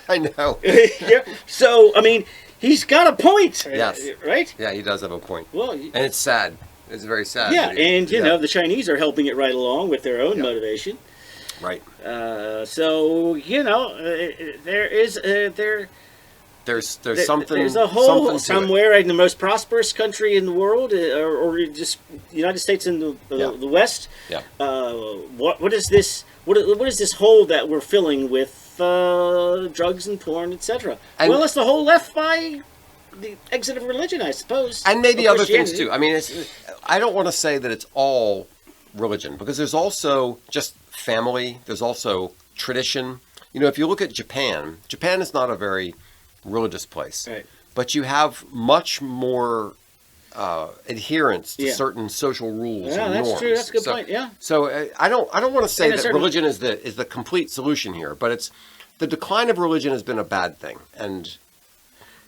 I know. Yeah. So, I mean, he's got a point. Yes. Right? Yeah, he does have a point. Well, And it's sad. It's very sad. yeah, that he- and the Chinese are helping it right along with their own Yeah. motivation. Right. So there is There's there's something. There's a hole something to it. somewhere in the most prosperous country in the world, or just United States in the West. Yeah. What is this? What is this hole that we're filling with drugs and porn, etc.? And- Well, it's the hole left by the exit of religion, I suppose, And maybe Or other things Christianity. too. I mean, I don't want to say that it's all religion, because there's also just family. There's also tradition. If you look at Japan, Japan is not a very religious place, Right. but you have much more adherence to Yeah. certain social rules Yeah, and that's norms. true. That's a good point. Yeah. So I don't want to say And a that certain- religion is the complete solution here, but it's the decline of religion has been a bad thing, and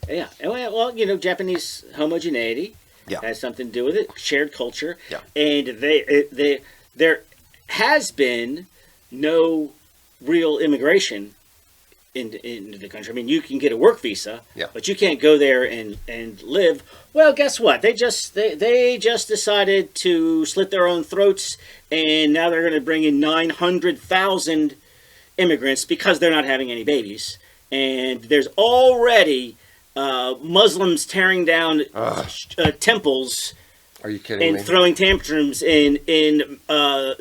Yeah. Well, Japanese homogeneity Yeah. has something to do with it. Shared culture. Yeah. And there has been no real immigration into the country. I mean, you can get a work visa, Yeah. but you can't go there and live. Well, guess what? They just decided to slit their own throats, and now they're going to bring in 900,000 immigrants because they're not having any babies. And there's already Muslims tearing down temples are you kidding and me? throwing tantrums in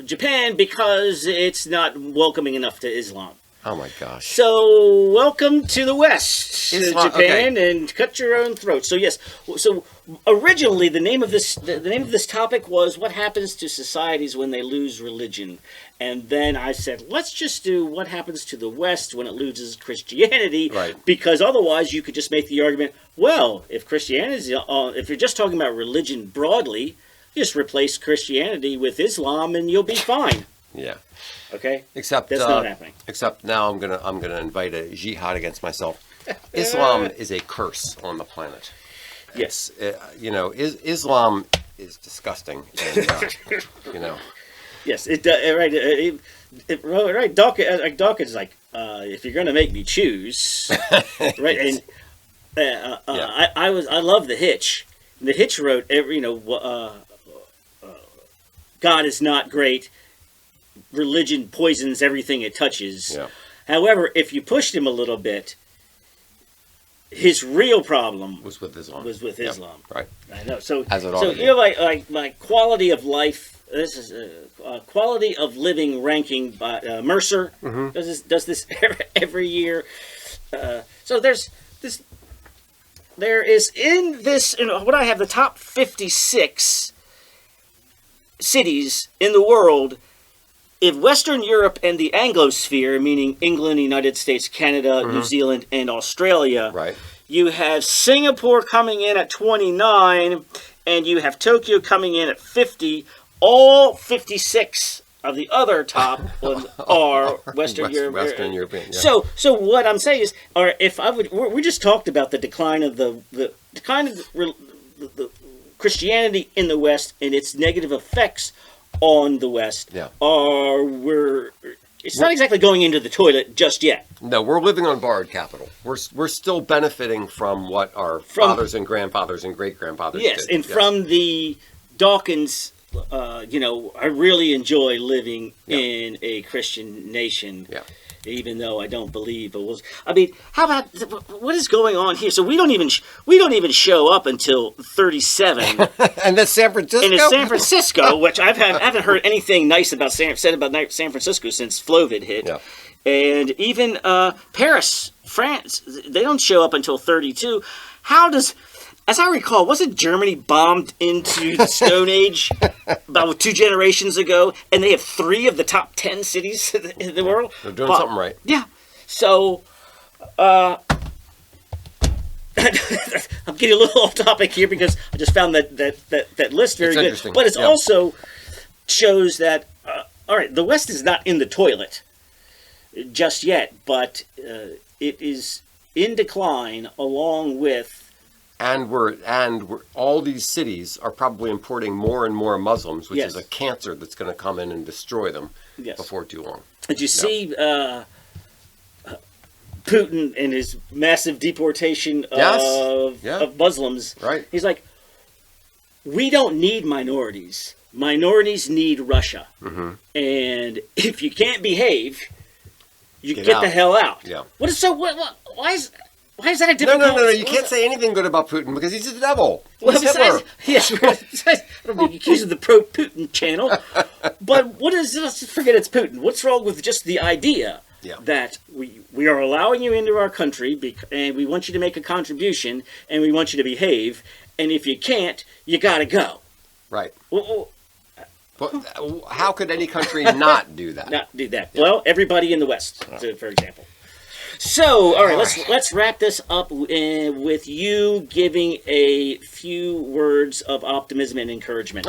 Japan because it's not welcoming enough to Islam. Oh my gosh. So welcome to the West, Islam- Japan, and cut your own throat. So yes, so originally the name of this topic was what happens to societies when they lose religion, and then I said let's just do what happens to the West when it loses Christianity, Right. Because otherwise you could just make the argument, well, if Christianity, if you're just talking about religion broadly, just replace Christianity with Islam and you'll be fine. Yeah. Okay, Except that's not happening. Except now I'm gonna invite a jihad against myself. Islam is a curse on the planet. Yes. Islam is disgusting. And, Yes, it does. Right. Dawkins is like, if you're gonna make me choose, right? And I love the Hitch. The Hitch wrote God is not great. Religion poisons everything it touches. Yeah. However, if you pushed him a little bit, his real problem was with Islam. Yeah, Islam. Right. I know. So, As it ought so to be. like my quality of life. This is quality of living ranking by Mercer does this every year. So there is in this what I have the top 56 cities in the world. If Western Europe and the Anglosphere, meaning England, United States, Canada, New Zealand, and Australia, Right. you have Singapore coming in at 29, and you have Tokyo coming in at 50. All 56 of the other top ones are Western European. Yeah. So what I'm saying is, or if I would, we just talked about the decline of the decline of the Christianity in the West and its negative effects on the West. Yeah. It's not exactly going into the toilet just yet. No, we're living on borrowed capital. We're still benefiting from what our fathers and grandfathers and great grandfathers Yes, did. and from the Dawkins, I really enjoy living in a Christian nation. Yeah. Even though I don't believe it was. I mean, how about what is going on here? So we don't even show up until 37. And that's San Francisco. And it's San Francisco, which I haven't heard anything nice said about San Francisco since Flovid hit. Yeah. And even Paris, France, they don't show up until 32. How does, as I recall, wasn't Germany bombed into the Stone Age about 2 generations ago? And they have 3 of the top 10 cities in the world. They're doing something right. Yeah. So, I'm getting a little off topic here because I just found that list very good. Interesting. But it Yeah. also shows that, all right, the West is not in the toilet just yet, but it is in decline along with. And we're all these cities are probably importing more and more Muslims, which Yes. is a cancer that's going to come in and destroy them Yes. before too long. Did you see Putin and his massive deportation of Muslims? Right. He's like, we don't need minorities. Minorities need Russia. Mm-hmm. And if you can't behave, you Get get out. the hell out. Yeah. What is so? Why is that a difficult? No. You can't say anything good about Putin because he's the devil. Well, He's Hitler. besides, I don't be accused of the pro-Putin channel, but let's forget it's Putin. What's wrong with just the idea that we are allowing you into our country and we want you to make a contribution and we want you to behave, and if you can't, you got to go. Right. Well, But how could any country not do that? Not do that. Yeah. Well, everybody in the West, for example. So, all right, let's wrap this up with you giving a few words of optimism and encouragement.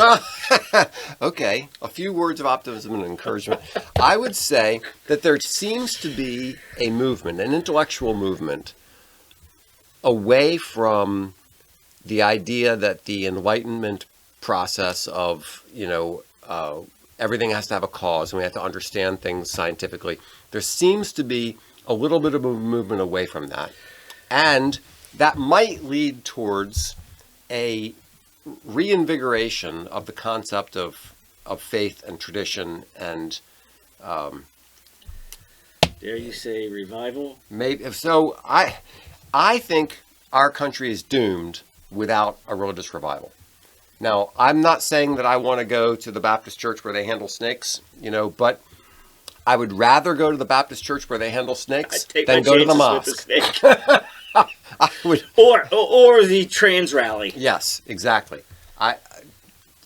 Okay, a few words of optimism and encouragement. I would say that there seems to be a movement, an intellectual movement, away from the idea that the enlightenment process of, everything has to have a cause and we have to understand things scientifically. There seems to be a little bit of a movement away from that. And that might lead towards a reinvigoration of the concept of faith and tradition and dare you say revival? Maybe so. I think our country is doomed without a religious revival. Now, I'm not saying that I want to go to the Baptist church where they handle snakes, but I would rather go to the Baptist church where they handle snakes than go to the mosque. I would, or the trans rally. Yes, exactly.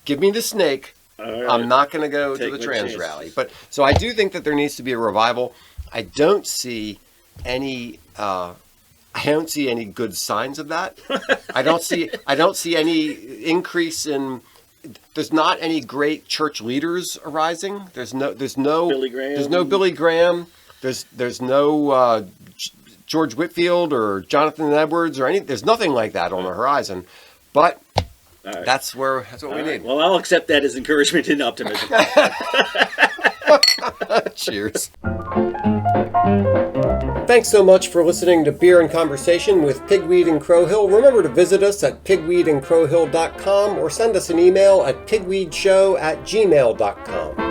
Give me the snake. Right. I'm not going to go to the trans rally. But so I do think that there needs to be a revival. I don't see any good signs of that. I don't see any increase in. There's not any great church leaders arising. There's no Billy Graham. There's no Billy Graham. There's no George Whitefield or Jonathan Edwards or any. There's nothing like that on the horizon. But that's what we need. Well, I'll accept that as encouragement and optimism. Cheers. Thanks so much for listening to Beer and Conversation with Pigweed and Crowhill. Remember to visit us at pigweedandcrowhill.com or send us an email at pigweedshow@gmail.com.